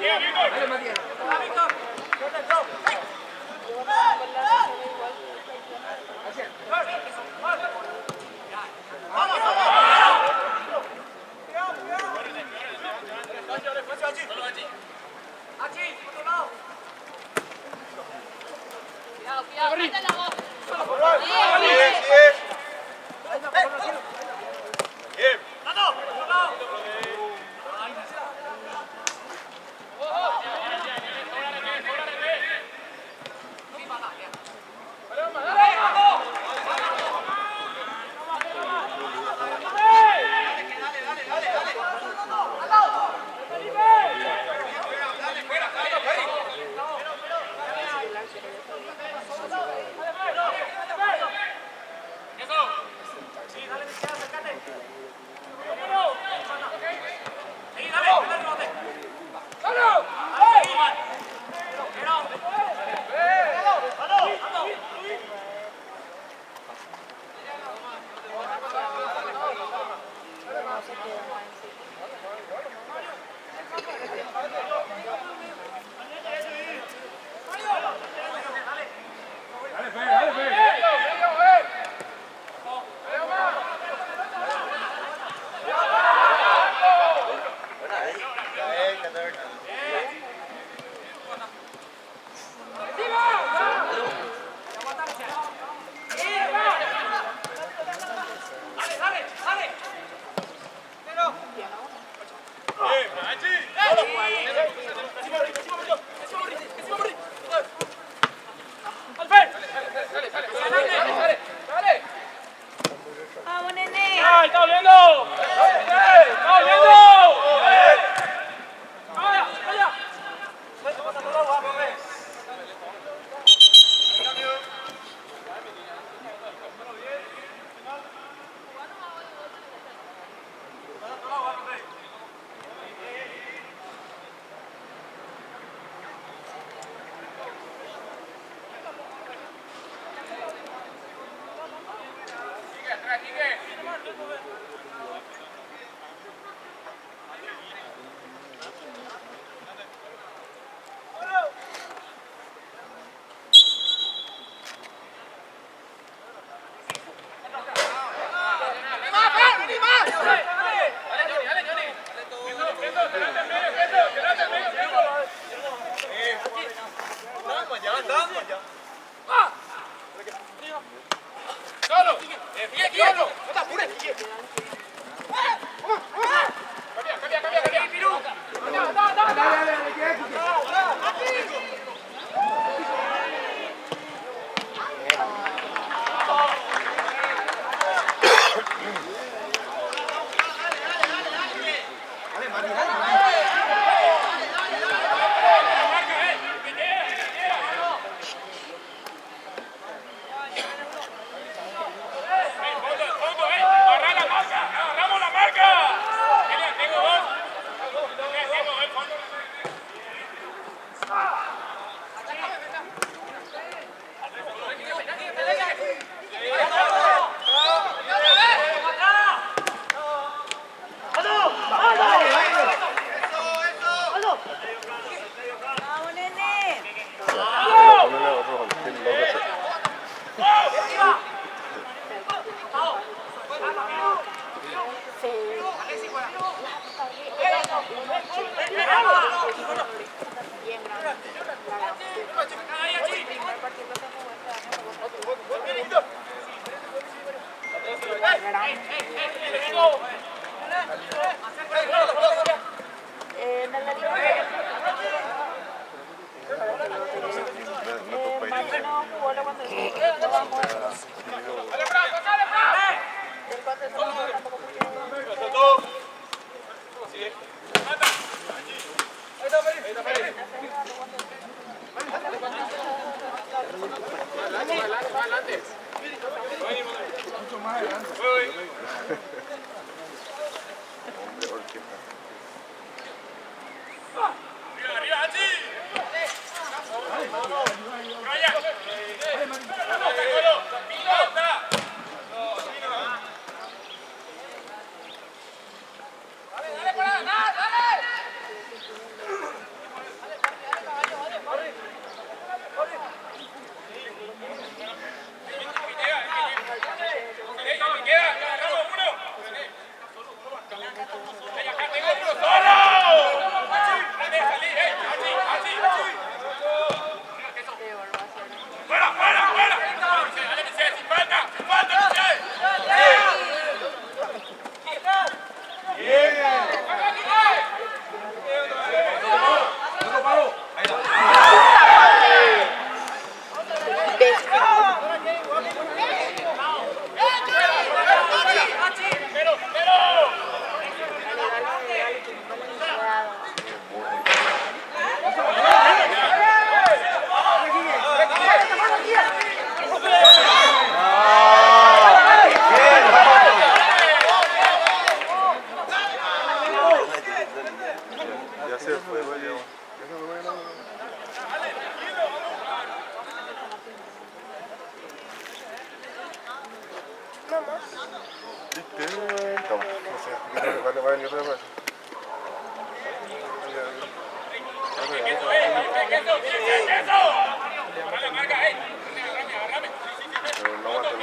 Dale, Matías. ¿Viste? Toma, no sé. Va a venir otra vez. Pero no aguanta el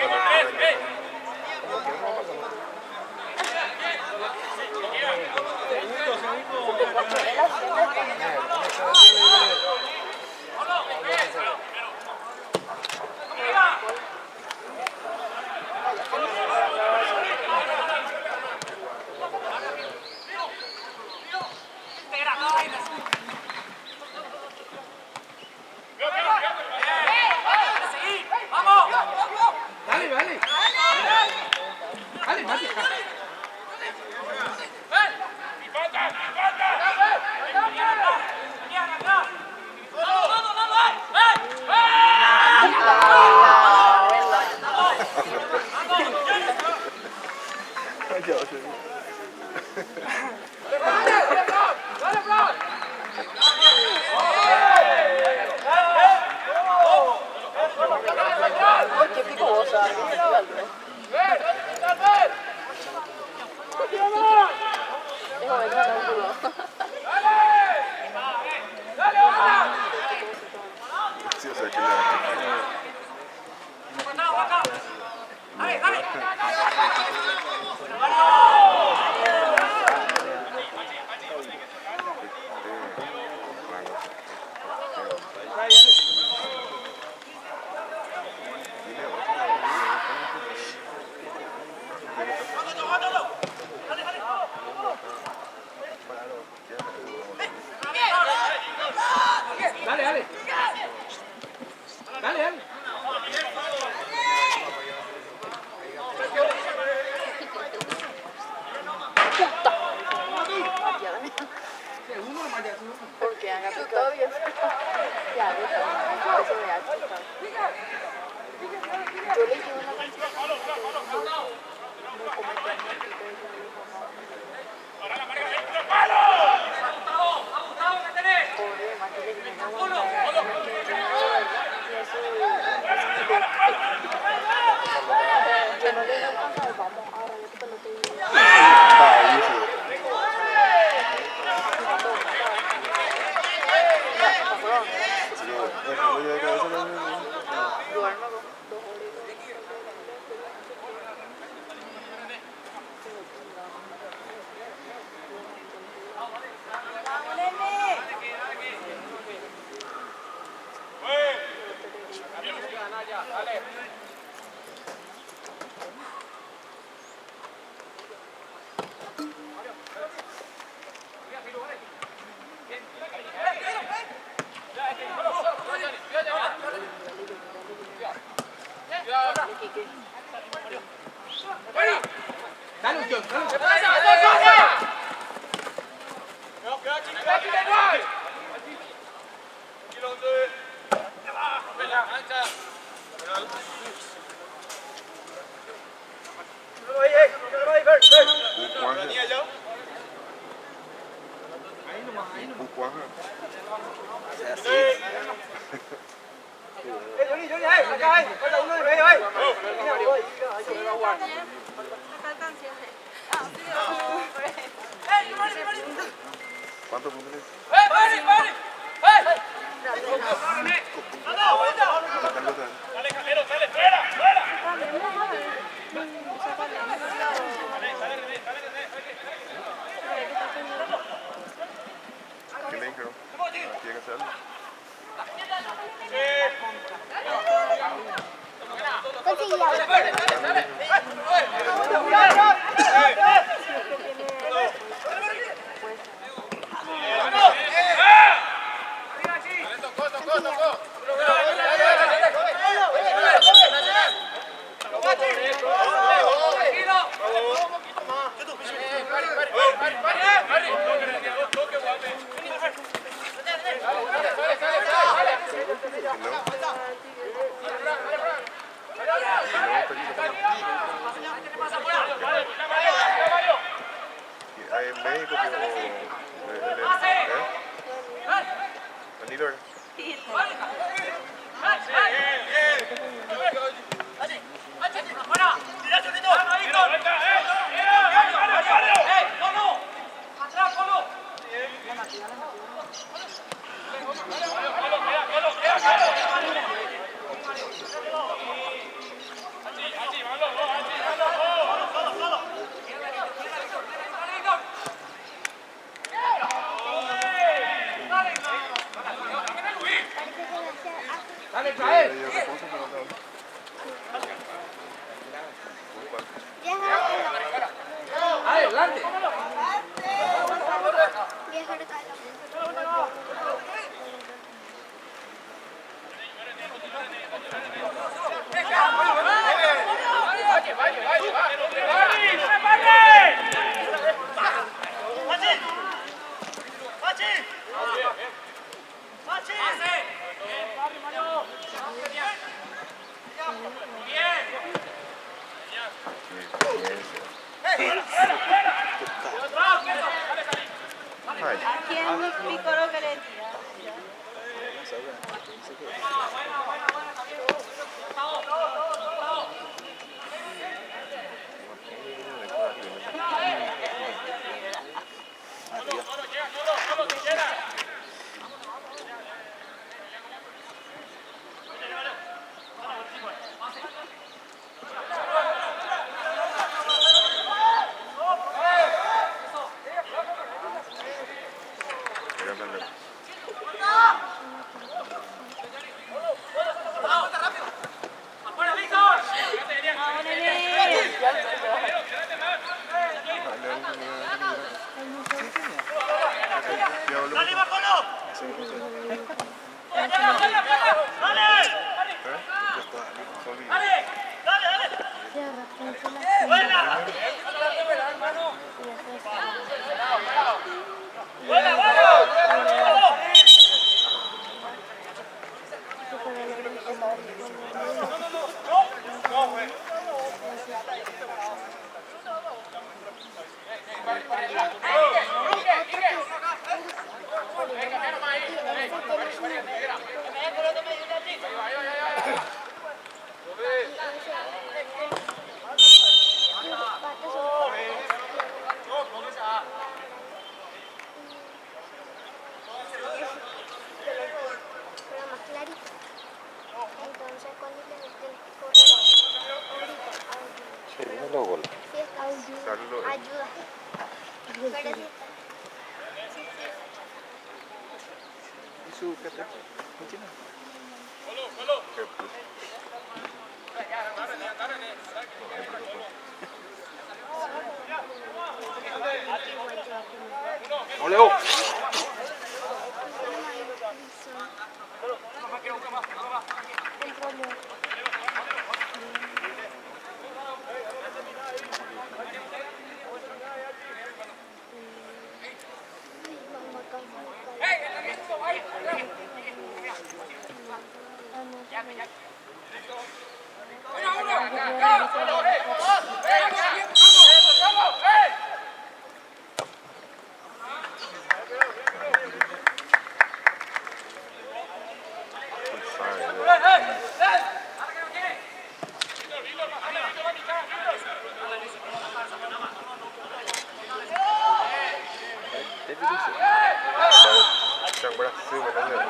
Sí, o sea, que Porque haga todo bien. Ya, eso me ha chocado. Yo le hice una canción. Que no le digan cosas, vamos a ver qué pelota. ¿Cuántos puntos es? ¡Dale, Calero, sale! ¡Fuera! ¡Fuera! ¿Qué le dijeron? ¿Tiene que hacer algo? En México, Anilor. ¡Fuera! Ay, ¿Quién picó lo que le tira? voy a darle. Entonces, cuando le meten Sí, viene luego. Salud. ayuda. Pero sí, ¿Y su qué te? ¡No, Leo! Chẳng bữa sư mà nó rồi.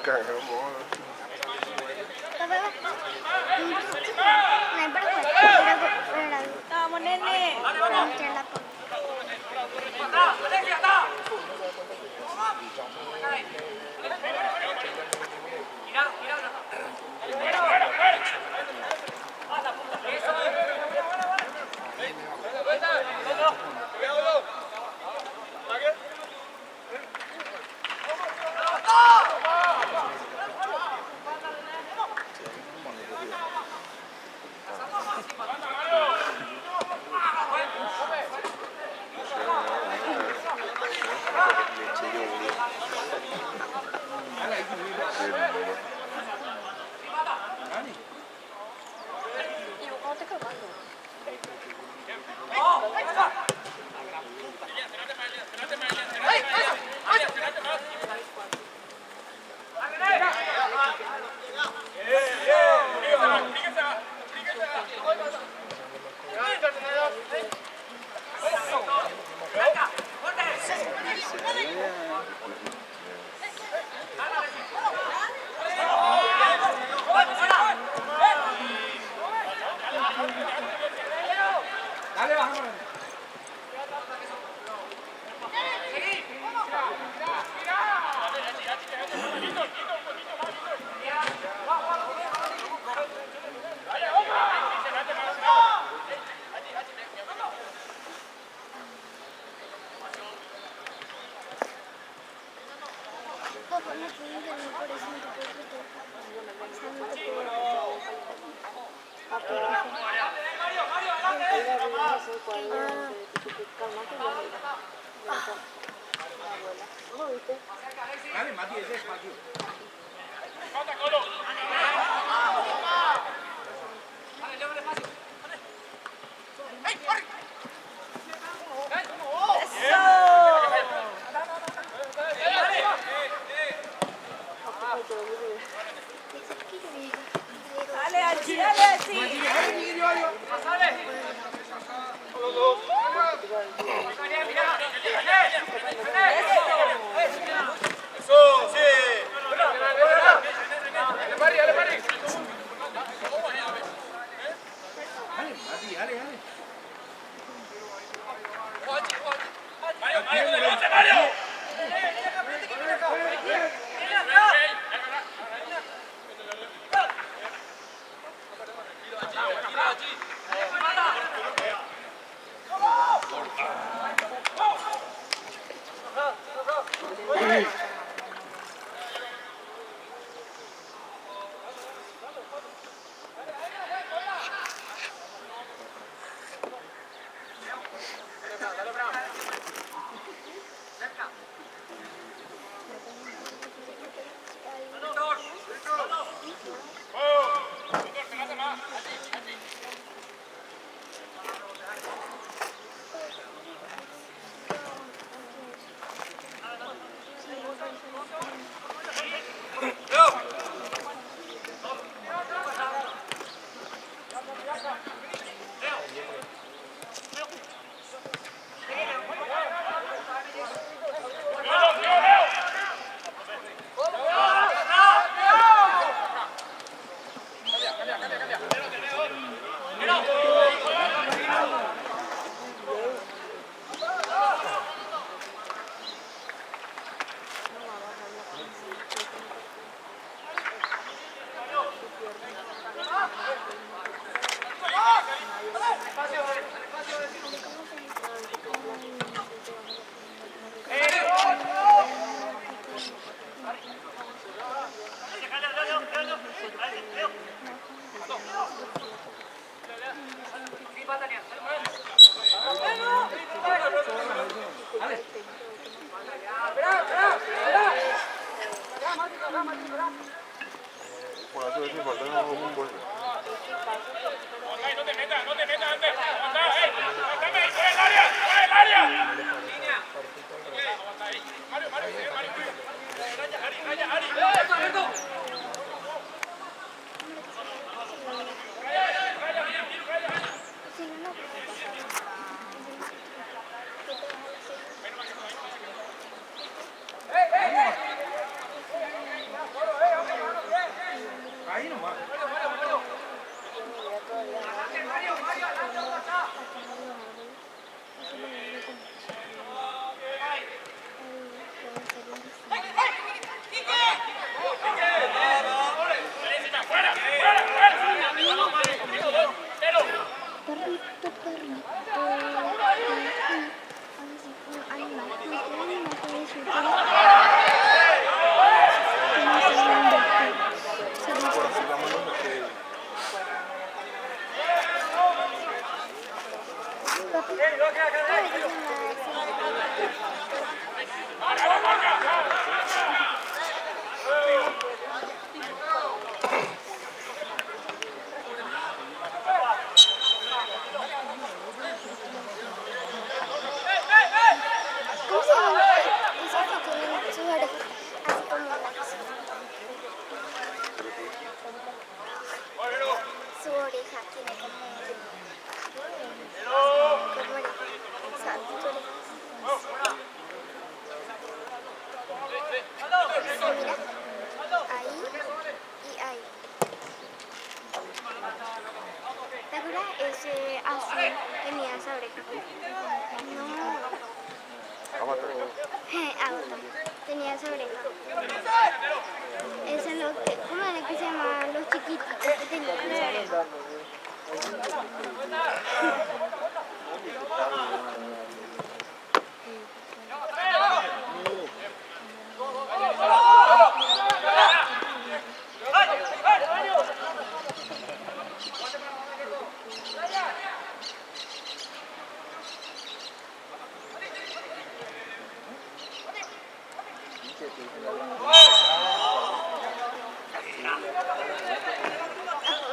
Càng nó bố. Vamos, nene. ¿viste? Dale, Alci, dale, Alci. Por eso es importante un gol. No te metas, no te metas antes. Aguanta, aguántame ahí, por el área, por el área. Línea. Aguanta ahí. Mario, Ari. Alberto. Ahí nomás. ¿Cómo se llama? Esos que tienen sus orejas así como las... Su oreja tiene como oreja. O sea, sus orejas. Mira, ahí y ahí. ¿Te acuerdas ese azul tenía esa oreja? No. Avatar. Avatar. Tenía esa oreja. Eso es lo que, ¿cómo es que se llama? Los chiquitos que tenían esa oreja.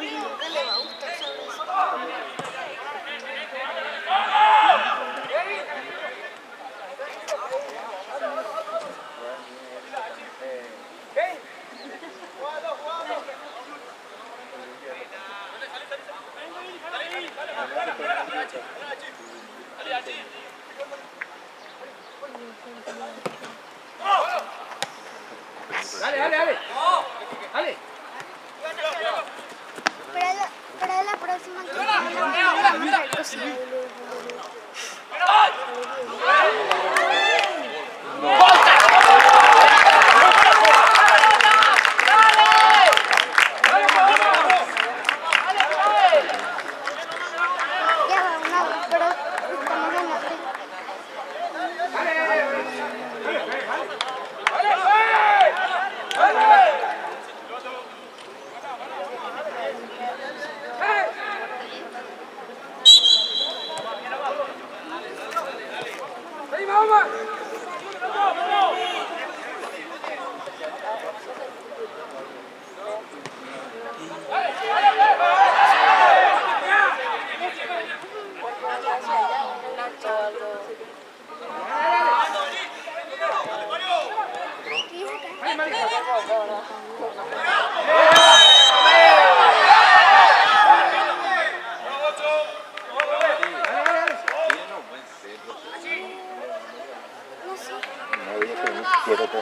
Nunca le va a gustar sobre eso. Dale. Para la próxima que vamos a cocinar. Ya va una, pero estamos ganando. No sé. No, dije que no quiero que...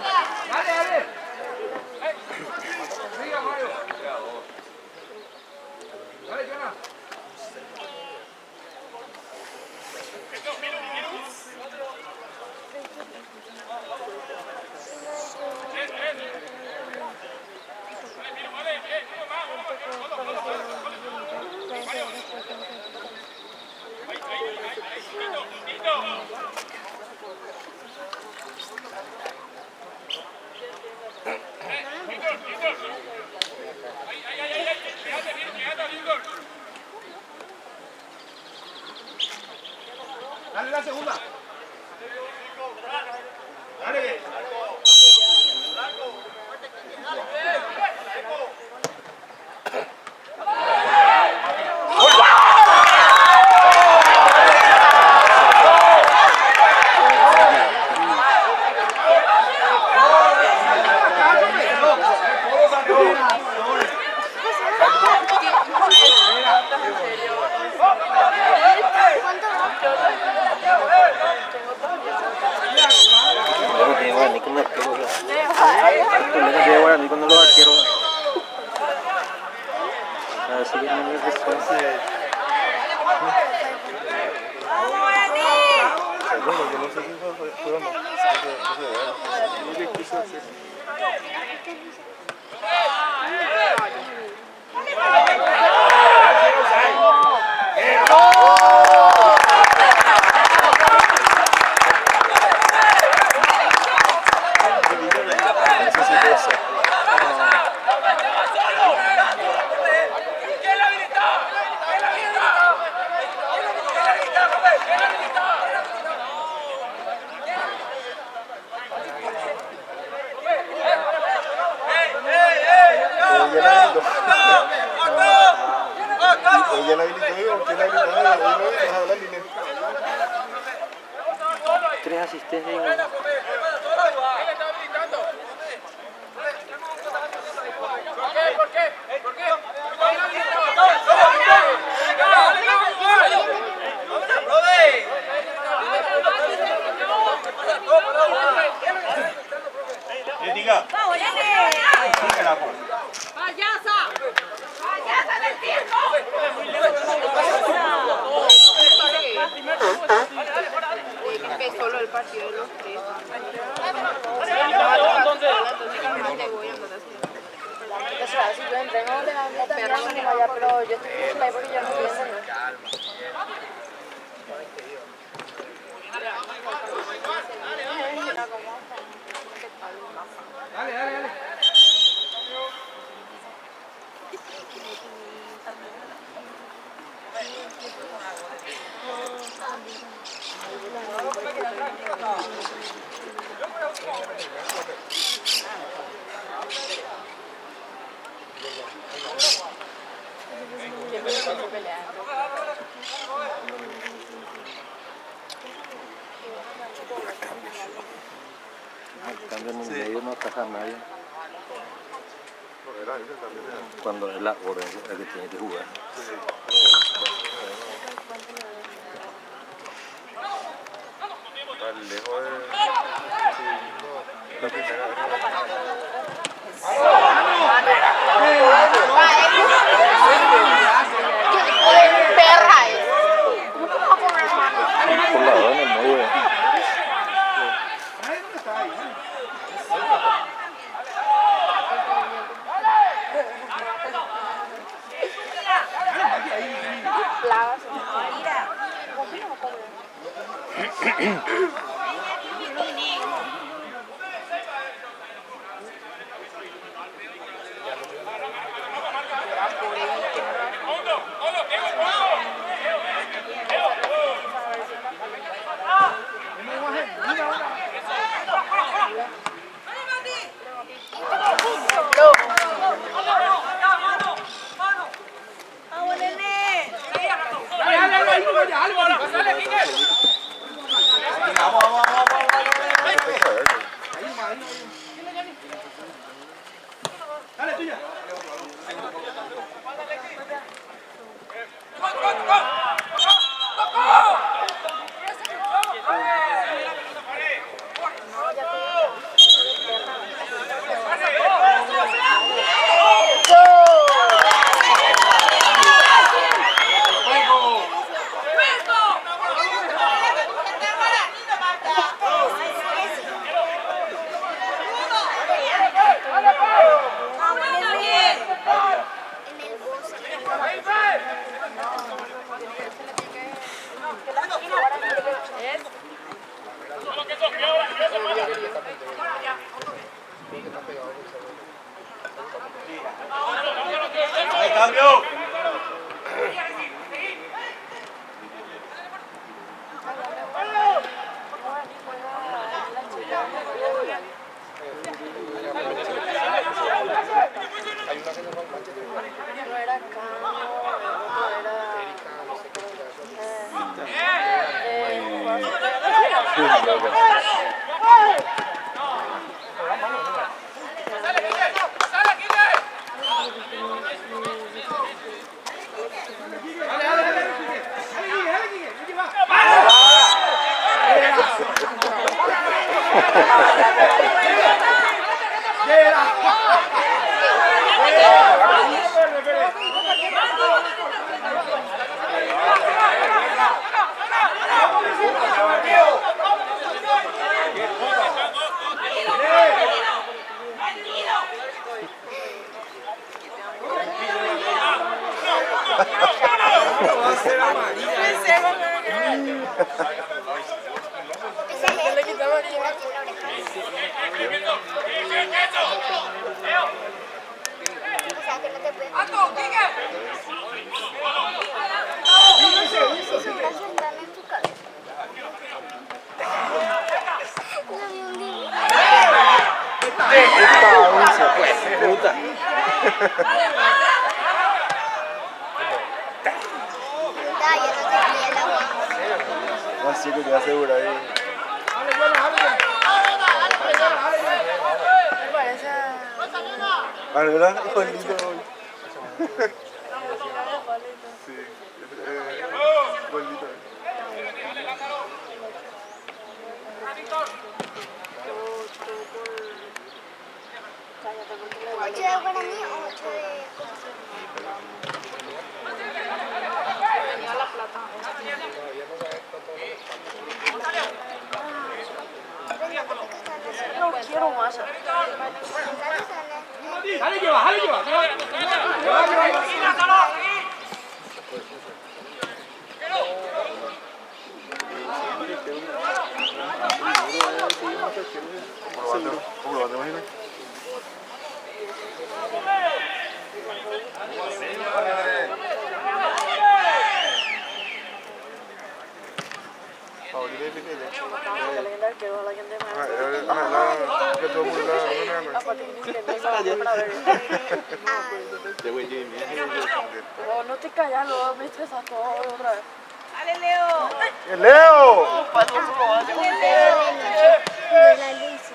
Dale la segunda. Dale. ¿Cuánto va? Luego que llevar ni con los arqueros. Luego que llevar ni con los arqueros. A ver si vienen los después. Bueno, yo no sé si fue o no. No sé, quiso hacer. Ella la habilitó, ¿quién la habilitó? Ella no dejaba la línea. 3 asistencias y un... ¿Por qué? Diga. ¡Payasa! ¡Payasa del tiempo! Que solo el partido de los tres. O sea, si yo entreno de la meta, pero yo estoy muy mal porque yo no entiendo. Dale. En medio no ataja a nadie. No, era ese también era. Cuando es la hora es el que tiene que jugar. Sí. Tan lejos de... Sí, no. La primera vez. Perra. Por la hora en el medio. Plagas. Así que te asegura ahí. Me parece. ¿Verdad? Igualito hoy. Sí, igualito. ¿8 de Guaraní o 8 de Venía la plata. No quiero más. Dale que va, dale que va. ¿Cómo lo imaginas? Favorito de Pequeña. Que todo el mundo No te callas, luego me estresas todo otra vez. Dale, Leo. ¡Leo! de la Luisa?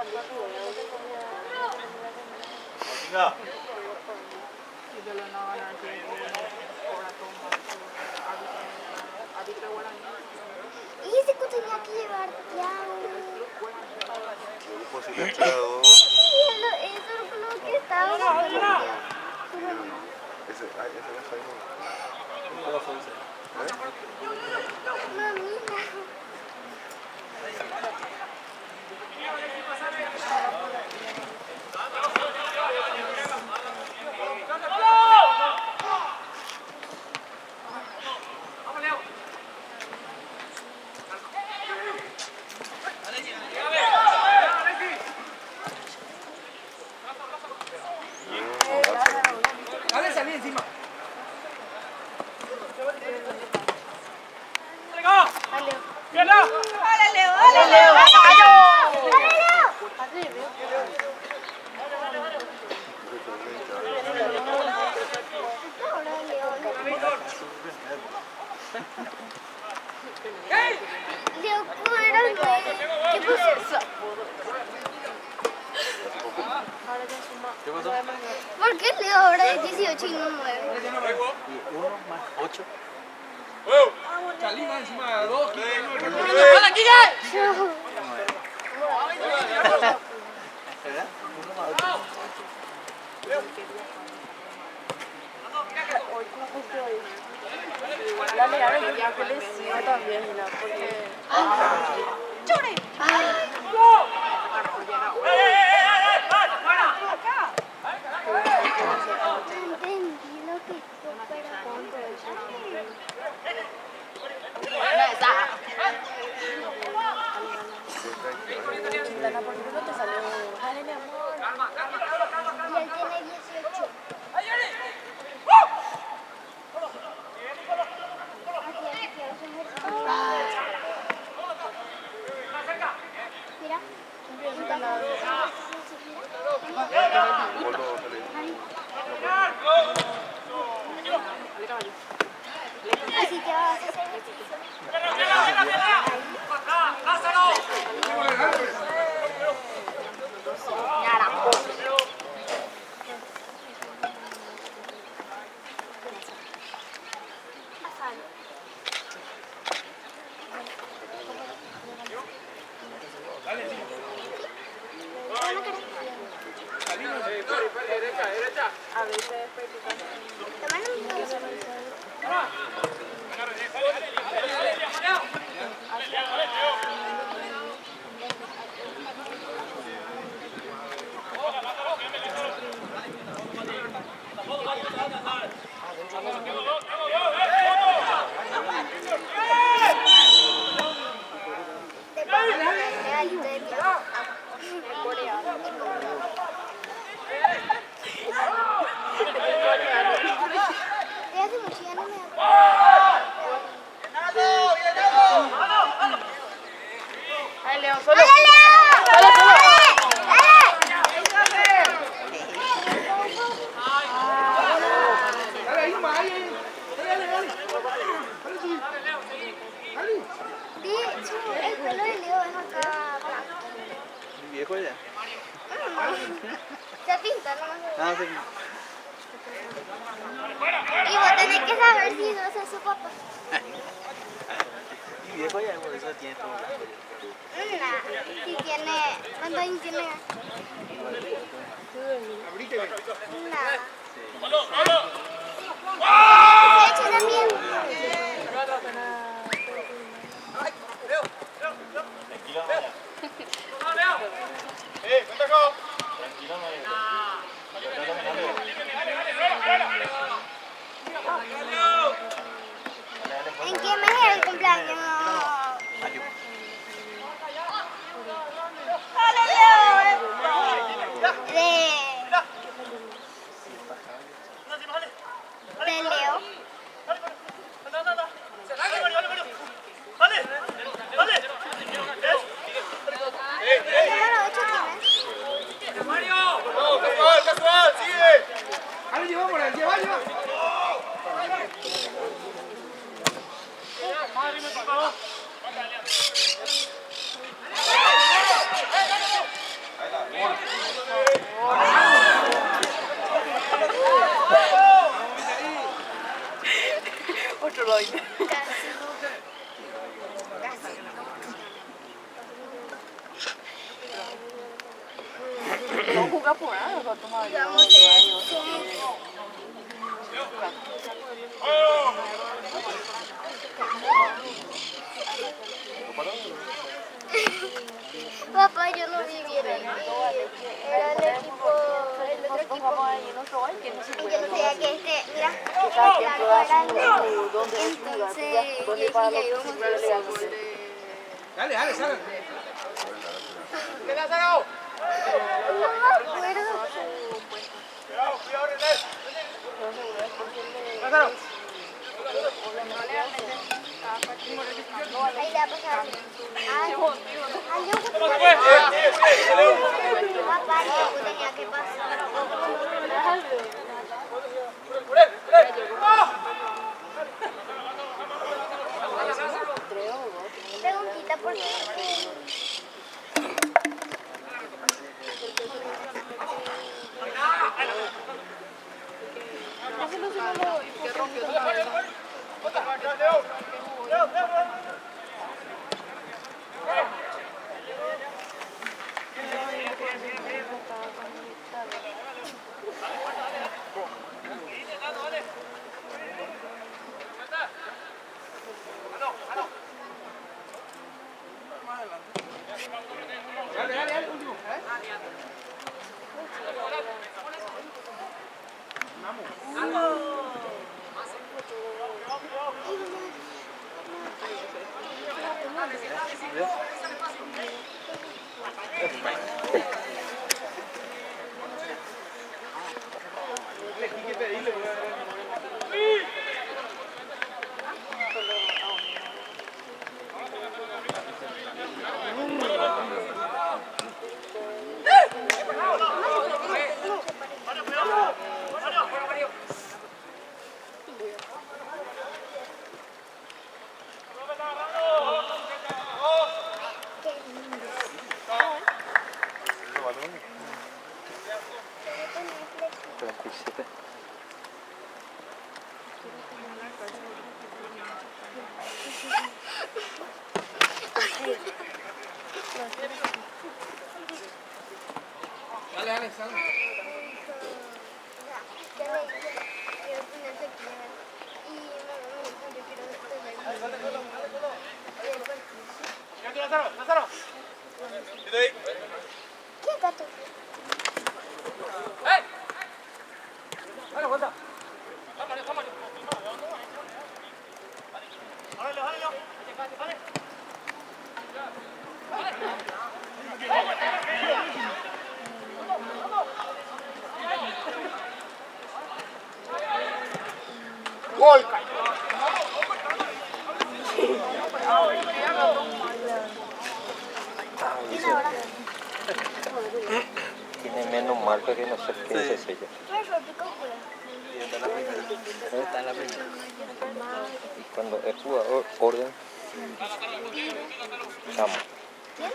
Y de la no ganar que ahora toma árbitro guaraní. Y ese que tenía que llevar ya. Grupo silenciado. Eso es lo que estaba. Ese no es Jaime. ¿Cómo fue ese? Mamita. Dale, salí encima. ¡Bien! ¡Dale, Leo! ¡Dale, Leo! Así, ¿vio? Leo, ¿cómo era el güey? ¿Qué pasó? Ahora ya suma. ¿Qué pasó? ¿Por qué Leo ahora es 18 y no 9? Y 1 más 8. Salí más encima de 2. ¿Verdad? 1 más 8. Hoy como justo hoy. Dale, a ver, ya que le sigo también, mira, porque... ¡Chore! Entendí lo que tú para cuánto Dana, ¿por qué no te salió? Dale, mi amor. Y él tiene 18. Mira. Polo sale. Así que vas a hacer A veces Ay, Leo, solo. El pelo de Leo es acá blanco. ¿Mi viejo ya? Se pinta nomás. Ah, sí. Y vos tenés que saber si no es su papá. Mi viejo ya, por eso tiene todo blanco. Nah, si tiene... ¿Cuántos años tiene? Nada. ¿Se echa también? ¿En qué mes es el cumpleaños? Mayo. De Leo. nunca fueron nosotros a ver. Papá, yo no viviera ahí. Era el equipo, el otro equipo. Yo no sabía que mira, entonces yo dije, ya íbamos a hacer. Dale, dale, sale. No me acuerdo. Cuidado, René. Lázaro. Ahí le va a pasar. Ay, yo papá, yo tenía que pasar. Preguntita, ¿por qué? Dale, dale, dale, último. Dale, dale, sal. Lázaro. ¿Qué gato? Dale, aguanta. Gol. Tiene menos marca que no sé qué es ella. Está en la primera. Y cuando el jugador orden, chamo. ¿Quién?